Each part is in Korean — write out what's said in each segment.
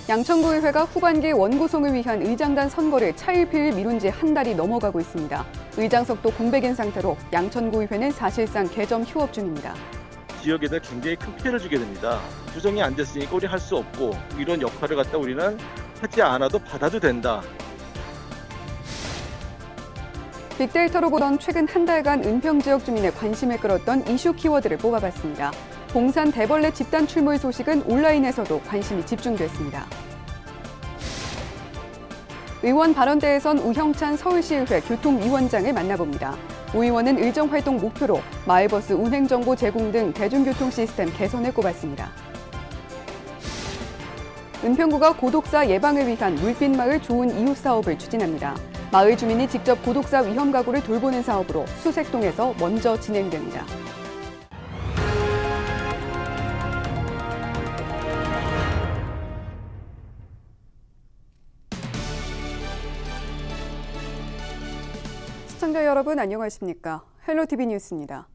양천구의회가 후반기 원구성을 위한 의장단 선거를 차일피일 미룬 지 한 달이 넘어가고 있습니다. 의장석도 공백인 상태로 양천구의회는 사실상 개점 휴업 중입니다. 지역에다 굉장히 큰 피해를 주게 됩니다. 조정이 안 됐으니까 우리 할 수 없고 이런 역할을 갖다 우리는 하지 않아도 받아도 된다. 빅데이터로 보던 최근 한 달간 은평 지역 주민의 관심을 끌었던 이슈 키워드를 뽑아봤습니다. 봉산 대벌레 집단 출몰 소식은 온라인에서도 관심이 집중됐습니다. 의원 발언대에선 우형찬 서울시의회 교통위원장을 만나봅니다. 우 의원은 의정활동 목표로 마을버스 운행정보 제공 등 대중교통 시스템 개선을 꼽았습니다. 은평구가 고독사 예방을 위한 물빛마을 좋은 이웃 사업을 추진합니다. 마을 주민이 직접 고독사 위험 가구를 돌보는 사업으로 수색동에서 먼저 진행됩니다. 시청자 여러분 안녕하십니까? 헬로티비 뉴스입니다.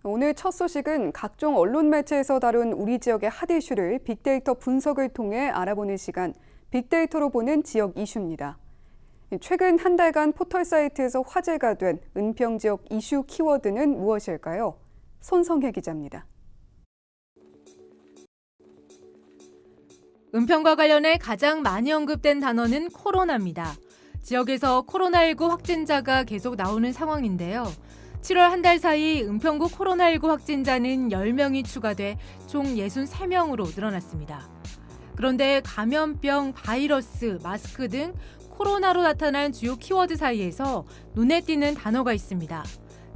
오늘 첫 소식은 각종 언론 매체에서 다룬 우리 지역의 핫 이슈를 빅데이터 분석을 통해 알아보는 시간, 빅데이터로 보는 지역 이슈입니다. 최근 한 달간 포털 사이트에서 화제가 된 은평 지역 이슈 키워드는 무엇일까요? 손성혜 기자입니다. 은평과 관련해 가장 많이 언급된 단어는 코로나입니다. 지역에서 코로나19 확진자가 계속 나오는 상황인데요. 7월 한 달 사이 은평구 코로나19 확진자는 10명이 추가돼 총 63명으로 늘어났습니다. 그런데 감염병, 바이러스, 마스크 등 코로나로 나타난 주요 키워드 사이에서 눈에 띄는 단어가 있습니다.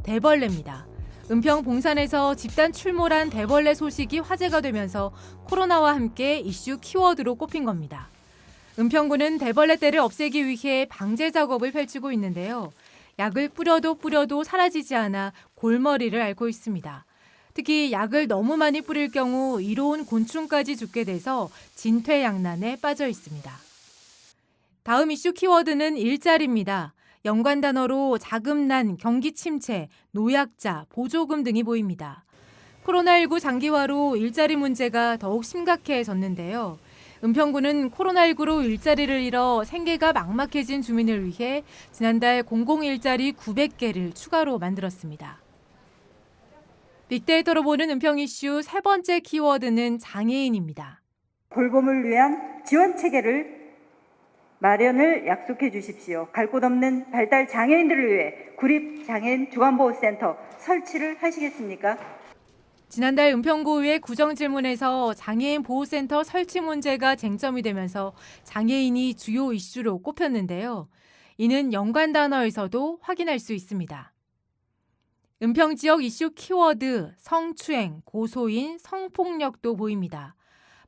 대벌레입니다. 은평 봉산에서 집단 출몰한 대벌레 소식이 화제가 되면서 코로나와 함께 이슈 키워드로 꼽힌 겁니다. 은평구는 대벌레 떼를 없애기 위해 방제 작업을 펼치고 있는데요. 약을 뿌려도 사라지지 않아 골머리를 앓고 있습니다. 특히 약을 너무 많이 뿌릴 경우 이로운 곤충까지 죽게 돼서 진퇴양난에 빠져 있습니다. 다음 이슈 키워드는 일자리입니다. 연관 단어로 자금난, 경기 침체, 노약자, 보조금 등이 보입니다. 코로나19 장기화로 일자리 문제가 더욱 심각해졌는데요. 은평구는 코로나19로 일자리를 잃어 생계가 막막해진 주민을 위해 지난달 공공일자리 900개를 추가로 만들었습니다. 빅데이터로 보는 은평 이슈 세 번째 키워드는 장애인입니다. 돌봄을 위한 지원 체계를 마련을 약속해 주십시오. 갈 곳 없는 발달 장애인들을 위해 구립장애인 주간보호센터 설치를 하시겠습니까? 지난달 은평구의회 구정질문에서 장애인 보호센터 설치 문제가 쟁점이 되면서 장애인이 주요 이슈로 꼽혔는데요. 이는 연관 단어에서도 확인할 수 있습니다. 은평 지역 이슈 키워드 성추행, 고소인, 성폭력도 보입니다.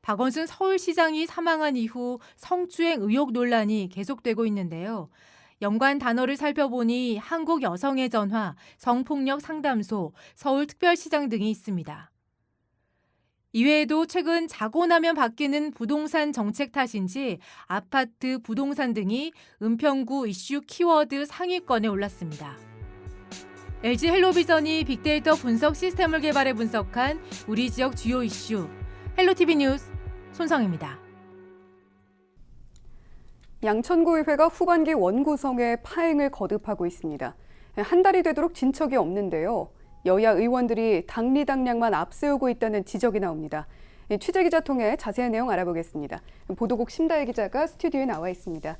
박원순 서울시장이 사망한 이후 성추행 의혹 논란이 계속되고 있는데요. 연관 단어를 살펴보니 한국여성의 전화, 성폭력 상담소, 서울특별시장 등이 있습니다. 이외에도 최근 자고 나면 바뀌는 부동산 정책 탓인지 아파트, 부동산 등이 은평구 이슈 키워드 상위권에 올랐습니다. LG 헬로비전이 빅데이터 분석 시스템을 개발해 분석한 우리 지역 주요 이슈, 헬로티비 뉴스 손성입니다. 양천구의회가 후반기 원구성에 파행을 거듭하고 있습니다. 한 달이 되도록 진척이 없는데요. 여야 의원들이 당리당략만 앞세우고 있다는 지적이 나옵니다. 취재기자 통해 자세한 내용 알아보겠습니다. 보도국 심다혜 기자가 스튜디오에 나와 있습니다.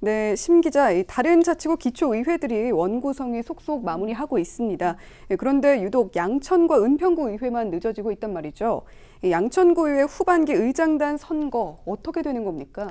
네, 심 기자, 다른 자치구 기초의회들이 원구성이 속속 마무리하고 있습니다. 그런데 유독 양천과 은평구 의회만 늦어지고 있단 말이죠. 양천구 의회 후반기 의장단 선거 어떻게 되는 겁니까?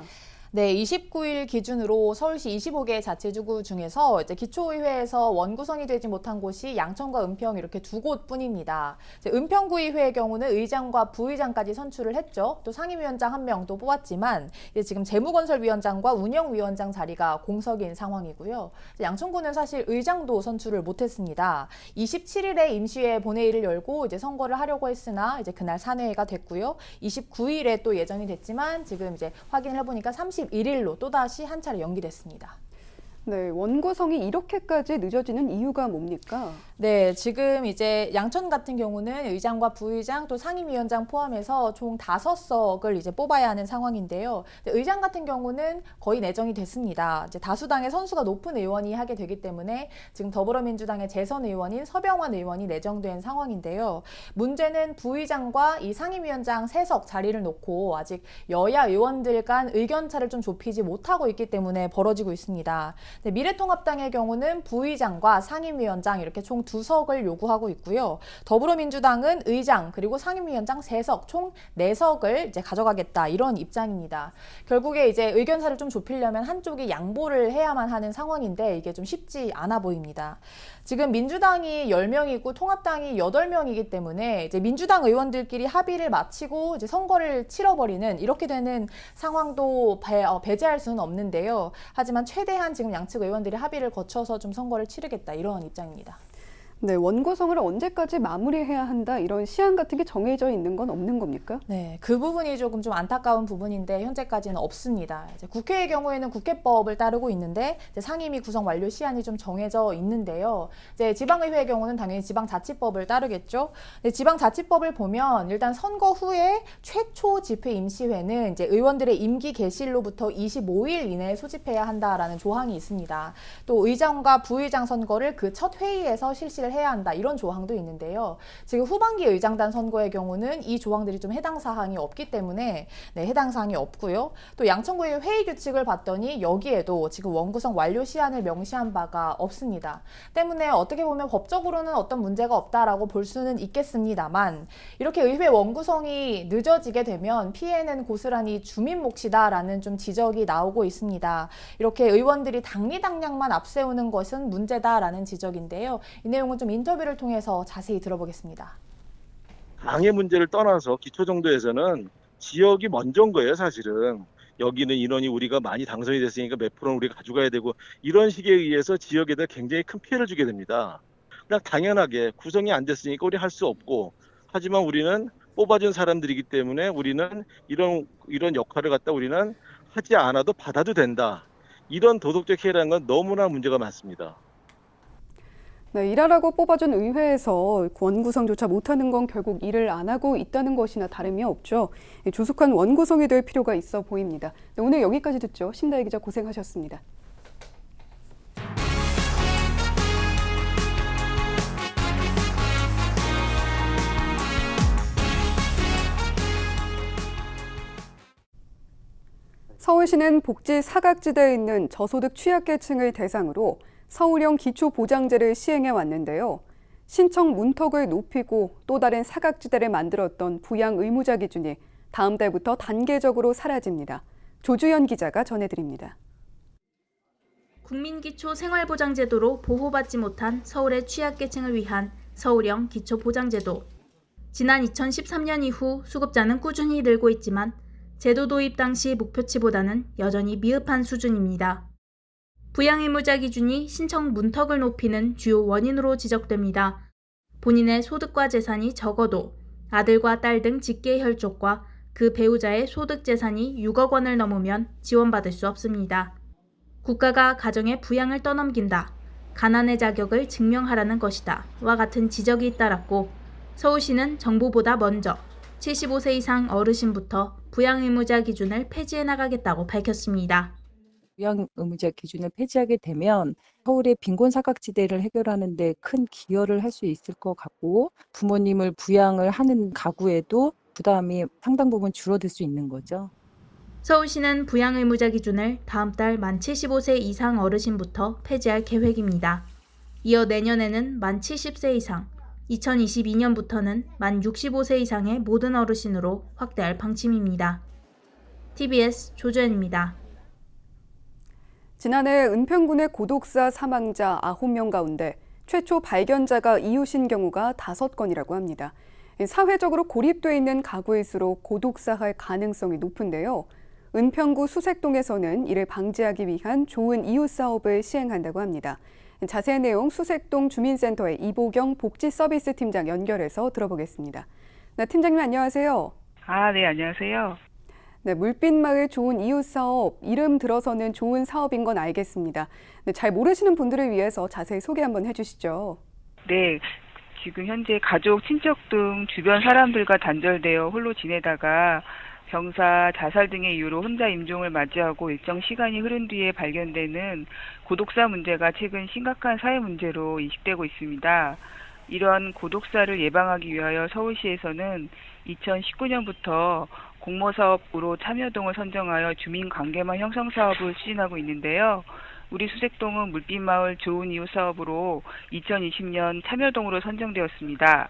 네, 29일 기준으로 서울시 25개 자치구구 중에서 이제 기초의회에서 원구성이 되지 못한 곳이 양천과 은평 이렇게 두 곳뿐입니다. 은평구의회의 경우는 의장과 부의장까지 선출을 했죠. 또 상임위원장 한 명도 뽑았지만 이제 지금 재무건설위원장과 운영위원장 자리가 공석인 상황이고요. 양천구는 사실 의장도 선출을 못했습니다. 27일에 임시회 본회의를 열고 이제 선거를 하려고 했으나 이제 그날 산회가 됐고요. 29일에 또 예정이 됐지만 지금 이제 확인을 해보니까 31일로 또다시 한 차례 연기됐습니다. 네, 원구성이 이렇게까지 늦어지는 이유가 뭡니까? 네, 지금 이제 양천 같은 경우는 의장과 부의장 또 상임위원장 포함해서 총 5석을 이제 뽑아야 하는 상황인데요. 의장 같은 경우는 거의 내정이 됐습니다. 이제 다수당의 선수가 높은 의원이 하게 되기 때문에 지금 더불어민주당의 재선 의원인 서병환 의원이 내정된 상황인데요. 문제는 부의장과 이 상임위원장 3석 자리를 놓고 아직 여야 의원들 간 의견차를 좀 좁히지 못하고 있기 때문에 벌어지고 있습니다. 미래통합당의 경우는 부의장과 상임위원장 이렇게 총 2석을 요구하고 있고요. 더불어민주당은 의장 그리고 상임위원장 3석 총 4석을 이제 가져가겠다 이런 입장입니다. 결국에 이제 의견차를 좀 좁히려면 한쪽이 양보를 해야만 하는 상황인데 이게 좀 쉽지 않아 보입니다. 지금 민주당이 10명이고 통합당이 8명이기 때문에 이제 민주당 의원들끼리 합의를 마치고 이제 선거를 치러버리는 이렇게 되는 상황도 배제할 수는 없는데요. 하지만 최대한 지금 양측 의원들이 합의를 거쳐서 좀 선거를 치르겠다 이런 입장입니다. 네, 원구성을 언제까지 마무리해야 한다 이런 시한 같은 게 정해져 있는 건 없는 겁니까? 네, 그 부분이 조금 좀 안타까운 부분인데 현재까지는 없습니다. 이제 국회의 경우에는 국회법을 따르고 있는데 이제 상임위 구성 완료 시한이 좀 정해져 있는데요. 이제 지방의회의 경우는 당연히 지방자치법을 따르겠죠. 지방자치법을 보면 일단 선거 후에 최초 집회 임시회는 이제 의원들의 임기 개시일로부터 25일 이내에 소집해야 한다라는 조항이 있습니다. 또 의장과 부의장 선거를 그 첫 회의에서 실시를 해야 한다 이런 조항도 있는데요. 지금 후반기 의장단 선거의 경우는 이 조항들이 좀 해당 사항이 없기 때문에 해당 사항이 없고요. 또 양천구의 회의 규칙을 봤더니 여기에도 지금 원구성 완료 시한을 명시한 바가 없습니다. 때문에 어떻게 보면 법적으로는 어떤 문제가 없다라고 볼 수는 있겠습니다만 이렇게 의회 원구성이 늦어지게 되면 피해는 고스란히 주민 몫이다라는 좀 지적이 나오고 있습니다. 이렇게 의원들이 당리당략만 앞세우는 것은 문제다라는 지적인데요. 이 내용은 좀 인터뷰를 통해서 자세히 들어보겠습니다. 당의 문제를 떠나서 기초 정도에서는 지역이 먼저인 거예요, 사실은. 여기는 인원이 우리가 많이 당선이 됐으니까 몇 프로는 우리가 가져가야 되고 이런 식에 의해서 지역에다 굉장히 큰 피해를 주게 됩니다. 그냥 당연하게 구성이 안 됐으니까 우리 할 수 없고 하지만 우리는 뽑아준 사람들이기 때문에 우리는 이런 역할을 갖다 우리는 하지 않아도 받아도 된다. 이런 도덕적 해라는 건 너무나 문제가 많습니다. 네, 일하라고 뽑아준 의회에서 원구성조차 못하는 건 결국 일을 안 하고 있다는 것이나 다름이 없죠. 조속한 원구성이 될 필요가 있어 보입니다. 네, 오늘 여기까지 듣죠. 신다혜 기자 고생하셨습니다. 서울시는 복지 사각지대에 있는 저소득 취약계층을 대상으로 서울형 기초보장제를 시행해 왔는데요. 신청 문턱을 높이고 또 다른 사각지대를 만들었던 부양 의무자 기준이 다음 달부터 단계적으로 사라집니다. 조주연 기자가 전해드립니다. 국민기초생활보장제도로 보호받지 못한 서울의 취약계층을 위한 서울형 기초보장제도. 지난 2013년 이후 수급자는 꾸준히 늘고 있지만 제도 도입 당시 목표치보다는 여전히 미흡한 수준입니다. 부양의무자 기준이 신청 문턱을 높이는 주요 원인으로 지적됩니다. 본인의 소득과 재산이 적어도 아들과 딸 등 직계 혈족과 그 배우자의 소득 재산이 6억 원을 넘으면 지원받을 수 없습니다. 국가가 가정의 부양을 떠넘긴다, 가난의 자격을 증명하라는 것이다 와 같은 지적이 잇따랐고 서울시는 정부보다 먼저 75세 이상 어르신부터 부양의무자 기준을 폐지해 나가겠다고 밝혔습니다. 부양 의무자 기준을 폐지하게 되면 서울의 빈곤 사각지대를 해결하는 데 큰 기여를 할 수 있을 것 같고 부모님을 부양을 하는 가구에도 부담이 상당 부분 줄어들 수 있는 거죠. 서울시는 부양의무자 기준을 다음 달 만 75세 이상 어르신부터 폐지할 계획입니다. 이어 내년에는 만 70세 이상, 2022년부터는 만 65세 이상의 모든 어르신으로 확대할 방침입니다. TBS 조주연입니다. 지난해 은평군의 고독사 사망자 9명 가운데 최초 발견자가 이웃인 경우가 5건이라고 합니다. 사회적으로 고립돼 있는 가구일수록 고독사할 가능성이 높은데요. 은평구 수색동에서는 이를 방지하기 위한 좋은 이웃 사업을 시행한다고 합니다. 자세한 내용 수색동 주민센터의 이보경 복지서비스 팀장 연결해서 들어보겠습니다. 네, 팀장님 안녕하세요. 네, 안녕하세요. 네, 물빛마을 좋은 이웃 사업, 이름 들어서는 좋은 사업인 건 알겠습니다. 네, 잘 모르시는 분들을 위해서 자세히 소개 한번 해주시죠. 네, 지금 현재 가족, 친척 등 주변 사람들과 단절되어 홀로 지내다가 병사, 자살 등의 이유로 혼자 임종을 맞이하고 일정 시간이 흐른 뒤에 발견되는 고독사 문제가 최근 심각한 사회 문제로 인식되고 있습니다. 이러한 고독사를 예방하기 위하여 서울시에서는 2019년부터 공모사업으로 참여동을 선정하여 주민관계망 형성 사업을 추진하고 있는데요. 우리 수색동은 물빛마을 좋은 이웃 사업으로 2020년 참여동으로 선정되었습니다.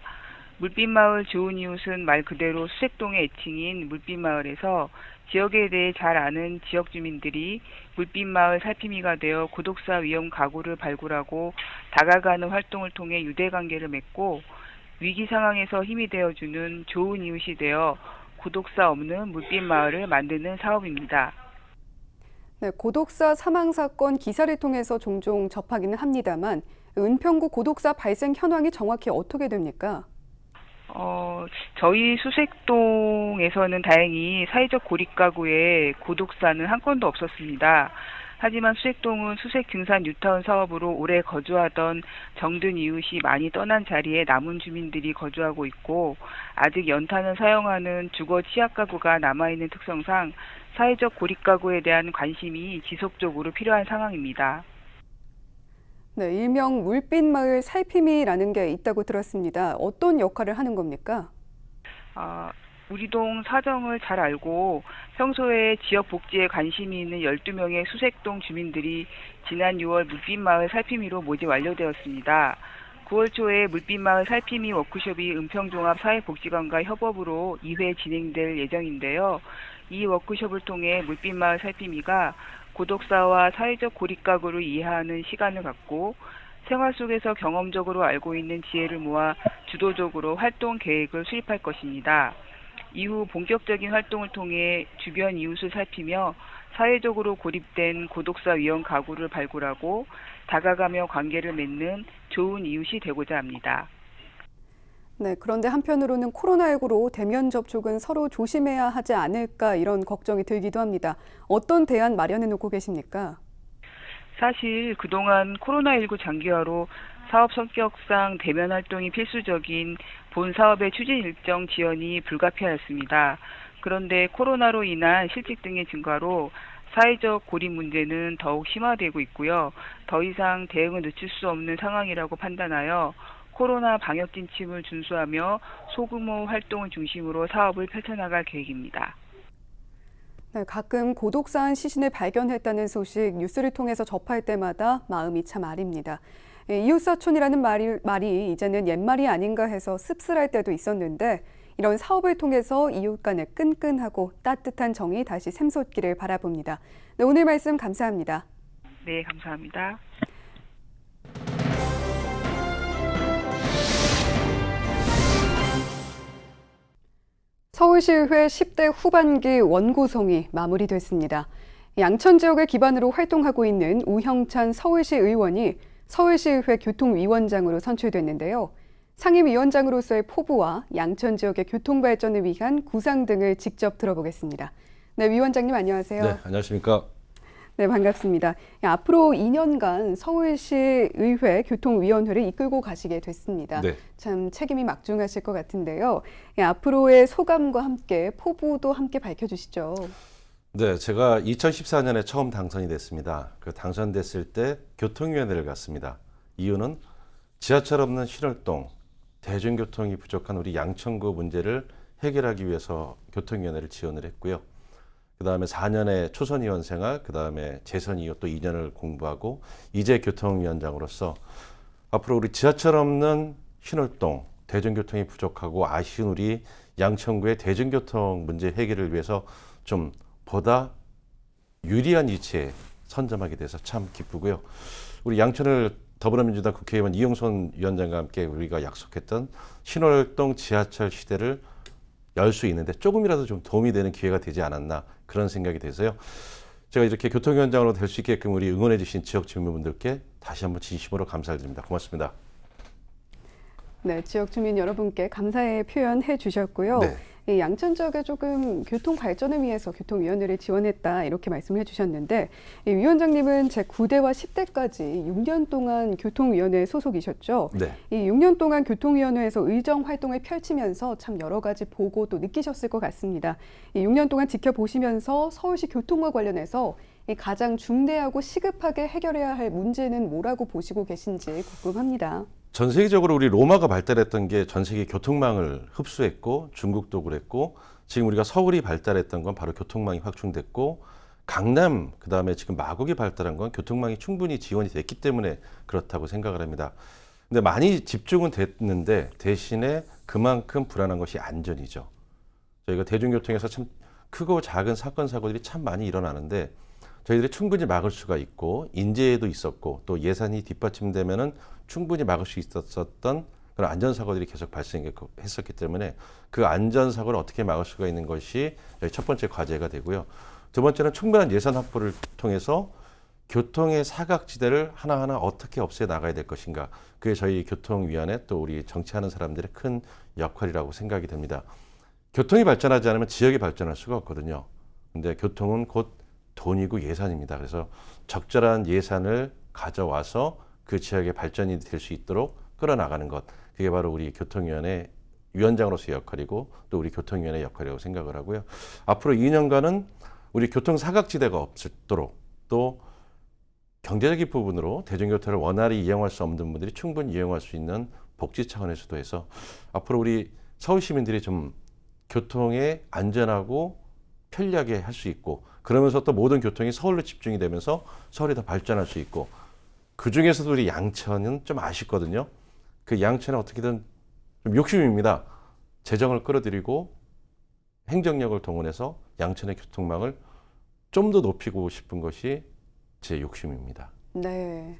물빛마을 좋은 이웃은 말 그대로 수색동의 애칭인 물빛마을에서 지역에 대해 잘 아는 지역 주민들이 물빛마을 살피미가 되어 고독사 위험 가구를 발굴하고 다가가는 활동을 통해 유대관계를 맺고 위기 상황에서 힘이 되어주는 좋은 이웃이 되어 고독사 없는 물빛마을을 만드는 사업입니다. 네, 고독사 사망 사건 기사를 통해서 종종 접하기는 합니다만 은평구 고독사 발생 현황이 정확히 어떻게 됩니까? 저희 수색동에서는 다행히 사회적 고립 가구에 고독사는 한 건도 없었습니다. 하지만 수색동은 수색 증산 뉴타운 사업으로 오래 거주하던 정든 이웃이 많이 떠난 자리에 남은 주민들이 거주하고 있고 아직 연탄을 사용하는 주거 취약 가구가 남아있는 특성상 사회적 고립 가구에 대한 관심이 지속적으로 필요한 상황입니다. 네, 일명 물빛마을 살피미라는 게 있다고 들었습니다. 어떤 역할을 하는 겁니까? 우리 동 사정을 잘 알고 평소에 지역 복지에 관심이 있는 12명의 수색동 주민들이 지난 6월 물빛마을 살피미로 모집 완료되었습니다. 9월 초에 물빛마을 살피미 워크숍이 은평종합사회복지관과 협업으로 2회 진행될 예정인데요. 이 워크숍을 통해 물빛마을 살피미가 고독사와 사회적 고립가구를 이해하는 시간을 갖고 생활 속에서 경험적으로 알고 있는 지혜를 모아 주도적으로 활동 계획을 수립할 것입니다. 이후 본격적인 활동을 통해 주변 이웃을 살피며 사회적으로 고립된 고독사 위험 가구를 발굴하고 다가가며 관계를 맺는 좋은 이웃이 되고자 합니다. 네, 그런데 한편으로는 코로나19로 대면 접촉은 서로 조심해야 하지 않을까 이런 걱정이 들기도 합니다. 어떤 대안 마련해 놓고 계십니까? 사실 그동안 코로나19 장기화로 사업 성격상 대면 활동이 필수적인 본 사업의 추진 일정 지연이 불가피하였습니다. 그런데 코로나로 인한 실직 등의 증가로 사회적 고립 문제는 더욱 심화되고 있고요. 더 이상 대응을 늦출 수 없는 상황이라고 판단하여 코로나 방역 지침을 준수하며 소규모 활동을 중심으로 사업을 펼쳐나갈 계획입니다. 네, 가끔 고독사한 시신을 발견했다는 소식 뉴스를 통해서 접할 때마다 마음이 참 아립니다. 이웃사촌이라는 말이 이제는 옛말이 아닌가 해서 씁쓸할 때도 있었는데 이런 사업을 통해서 이웃 간의 끈끈하고 따뜻한 정이 다시 샘솟기를 바라봅니다. 네, 오늘 말씀 감사합니다. 네, 감사합니다. 서울시의회 10대 후반기 원구성이 마무리됐습니다. 양천 지역을 기반으로 활동하고 있는 우형찬 서울시 의원이 서울시의회 교통위원장으로 선출됐는데요. 상임위원장으로서의 포부와 양천 지역의 교통발전을 위한 구상 등을 직접 들어보겠습니다. 네, 위원장님 안녕하세요. 네, 안녕하십니까. 네, 반갑습니다. 앞으로 2년간 서울시의회 교통위원회를 이끌고 가시게 됐습니다. 네. 참 책임이 막중하실 것 같은데요. 앞으로의 소감과 함께 포부도 함께 밝혀주시죠. 네, 제가 2014년에 처음 당선이 됐습니다. 그 당선됐을 때 교통위원회를 갔습니다. 이유는 지하철 없는 신월동, 대중교통이 부족한 우리 양천구 문제를 해결하기 위해서 교통위원회를 지원을 했고요. 그 다음에 4년의 초선의원 생활, 그 다음에 재선 이후 또 2년을 공부하고 이제 교통위원장으로서 앞으로 우리 지하철 없는 신월동, 대중교통이 부족하고 아쉬운 우리 양천구의 대중교통 문제 해결을 위해서 좀 보다 유리한 위치에 선점하게 돼서 참 기쁘고요. 우리 양천을 더불어민주당 국회의원 이용선 위원장과 함께 우리가 약속했던 신월동 지하철 시대를 열 수 있는데 조금이라도 좀 도움이 되는 기회가 되지 않았나 그런 생각이 돼서요. 제가 이렇게 교통위원장으로 될 수 있게끔 우리 응원해 주신 지역 주민분들께 다시 한번 진심으로 감사를 드립니다. 고맙습니다. 네, 지역 주민 여러분께 감사의 표현해 주셨고요. 네. 이 양천 지역에 조금 교통 발전을 위해서 교통위원회를 지원했다 이렇게 말씀을 해주셨는데 이 위원장님은 제9대와 10대까지 6년 동안 교통위원회 소속이셨죠. 네. 이 6년 동안 교통위원회에서 의정 활동을 펼치면서 참 여러 가지 보고 또 느끼셨을 것 같습니다. 이 6년 동안 지켜보시면서 서울시 교통과 관련해서 이 가장 중대하고 시급하게 해결해야 할 문제는 뭐라고 보시고 계신지 궁금합니다. 전 세계적으로 우리 로마가 발달했던 게 전 세계 교통망을 흡수했고 중국도 그랬고 지금 우리가 서울이 발달했던 건 바로 교통망이 확충됐고 강남 그다음에 지금 마곡이 발달한 건 교통망이 충분히 지원이 됐기 때문에 그렇다고 생각을 합니다. 근데 많이 집중은 됐는데 대신에 그만큼 불안한 것이 안전이죠. 저희가 대중교통에서 참 크고 작은 사건 사고들이 참 많이 일어나는데 저희들이 충분히 막을 수가 있고 인재도 있었고 또 예산이 뒷받침되면은 충분히 막을 수 있었던 그런 안전사고들이 계속 발생했었기 때문에 그 안전사고를 어떻게 막을 수가 있는 것이 첫 번째 과제가 되고요. 두 번째는 충분한 예산 확보를 통해서 교통의 사각지대를 하나하나 어떻게 없애 나가야 될 것인가. 그게 저희 교통위원회 또 우리 정치하는 사람들의 큰 역할이라고 생각이 됩니다. 교통이 발전하지 않으면 지역이 발전할 수가 없거든요. 근데 교통은 곧 돈이고 예산입니다. 그래서 적절한 예산을 가져와서 그 지역의 발전이 될 수 있도록 끌어나가는 것. 그게 바로 우리 교통위원회 위원장으로서의 역할이고 또 우리 교통위원회 역할이라고 생각을 하고요. 앞으로 2년간은 우리 교통 사각지대가 없도록 또 경제적인 부분으로 대중교통을 원활히 이용할 수 없는 분들이 충분히 이용할 수 있는 복지 차원에서도 해서 앞으로 우리 서울 시민들이 좀 교통에 안전하고 편리하게 할 수 있고 그러면서 또 모든 교통이 서울로 집중이 되면서 서울이 더 발전할 수 있고 그중에서도 우리 양천은 좀 아쉽거든요. 그 양천은 어떻게든 좀 욕심입니다. 재정을 끌어들이고 행정력을 동원해서 양천의 교통망을 좀 더 높이고 싶은 것이 제 욕심입니다. 네.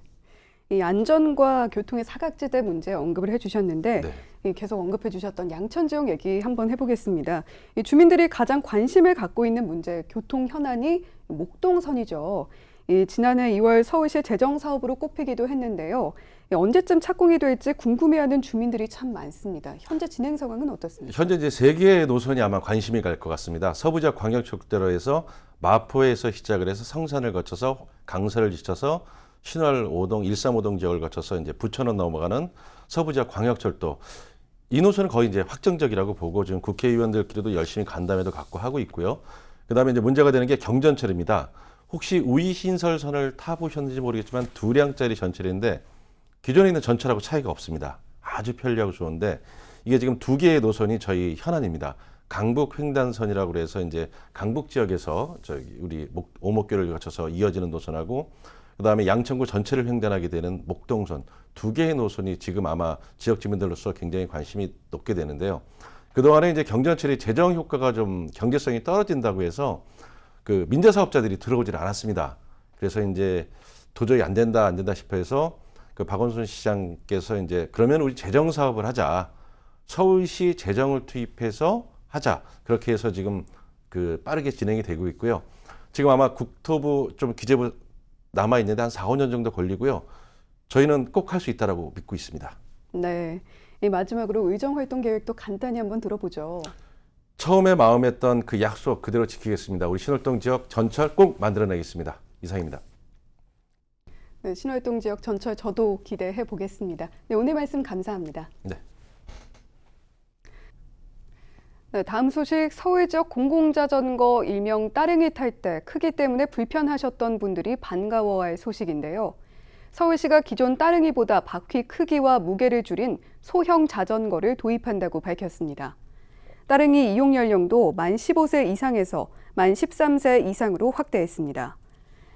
이 안전과 교통의 사각지대 문제 언급을 해주셨는데 네. 이 계속 언급해 주셨던 양천 지역 얘기 한번 해보겠습니다. 이 주민들이 가장 관심을 갖고 있는 문제, 교통 현안이 목동선이죠. 이 지난해 2월 서울시 재정 사업으로 꼽히기도 했는데요. 언제쯤 착공이 될지 궁금해하는 주민들이 참 많습니다. 현재 진행 상황은 어떻습니까? 현재 이제 3개의 노선이 아마 관심이 갈 것 같습니다. 서부지역 광역철도로에서 마포에서 시작을 해서 성산을 거쳐서 강서를 지쳐서 신월 5동, 135동 지역을 거쳐서 이제 부천으로 넘어가는 서부지역 광역철도. 이 노선은 거의 이제 확정적이라고 보고 지금 국회의원들끼리도 열심히 간담회도 갖고 하고 있고요. 그다음에 이제 문제가 되는 게 경전철입니다. 혹시 우이신설선을 타보셨는지 모르겠지만 2량짜리 전철인데 기존에 있는 전철하고 차이가 없습니다. 아주 편리하고 좋은데 이게 지금 2개의 노선이 저희 현안입니다. 강북 횡단선이라고 그래서 이제 강북 지역에서 저기 우리 오목교를 거쳐서 이어지는 노선하고 그다음에 양천구 전체를 횡단하게 되는 목동선 2개의 노선이 지금 아마 지역 주민들로서 굉장히 관심이 높게 되는데요. 그동안에 이제 경전철이 재정 효과가 좀 경제성이 떨어진다고 해서 그 민자사업자들이 들어오질 않았습니다. 그래서 이제 도저히 안 된다 싶어 해서 그 박원순 시장께서 이제 그러면 우리 재정 사업을 하자. 서울시 재정을 투입해서 하자. 그렇게 해서 지금 그 빠르게 진행이 되고 있고요. 지금 아마 국토부 좀 기재부 남아 있는데 한 4, 5년 정도 걸리고요. 저희는 꼭 할 수 있다라고 믿고 있습니다. 네. 이 마지막으로 의정 활동 계획도 간단히 한번 들어보죠. 처음에 마음했던 그 약속 그대로 지키겠습니다. 우리 신월동 지역 전철 꼭 만들어내겠습니다. 이상입니다. 네, 신월동 지역 전철 저도 기대해 보겠습니다. 네, 오늘 말씀 감사합니다. 네. 네, 다음 소식 서울 지역 공공자전거 일명 따릉이 탈 때 크기 때문에 불편하셨던 분들이 반가워할 소식인데요. 서울시가 기존 따릉이보다 바퀴 크기와 무게를 줄인 소형 자전거를 도입한다고 밝혔습니다. 따릉이 이용 연령도 만 15세 이상에서 만 13세 이상으로 확대했습니다.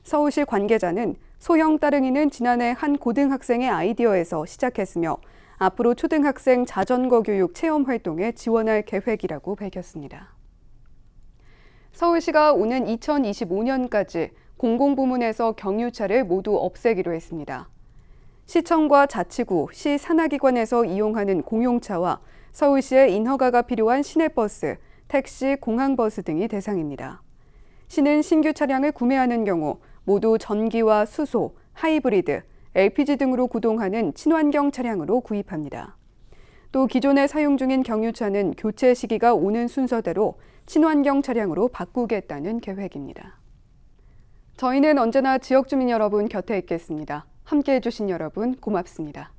서울시 관계자는 소형 따릉이는 지난해 한 고등학생의 아이디어에서 시작했으며 앞으로 초등학생 자전거 교육 체험 활동에 지원할 계획이라고 밝혔습니다. 서울시가 오는 2025년까지 공공부문에서 경유차를 모두 없애기로 했습니다. 시청과 자치구, 시 산하기관에서 이용하는 공용차와 서울시의 인허가가 필요한 시내버스, 택시, 공항버스 등이 대상입니다. 시는 신규 차량을 구매하는 경우 모두 전기와 수소, 하이브리드, LPG 등으로 구동하는 친환경 차량으로 구입합니다. 또 기존에 사용 중인 경유차는 교체 시기가 오는 순서대로 친환경 차량으로 바꾸겠다는 계획입니다. 저희는 언제나 지역 주민 여러분 곁에 있겠습니다. 함께해 주신 여러분 고맙습니다.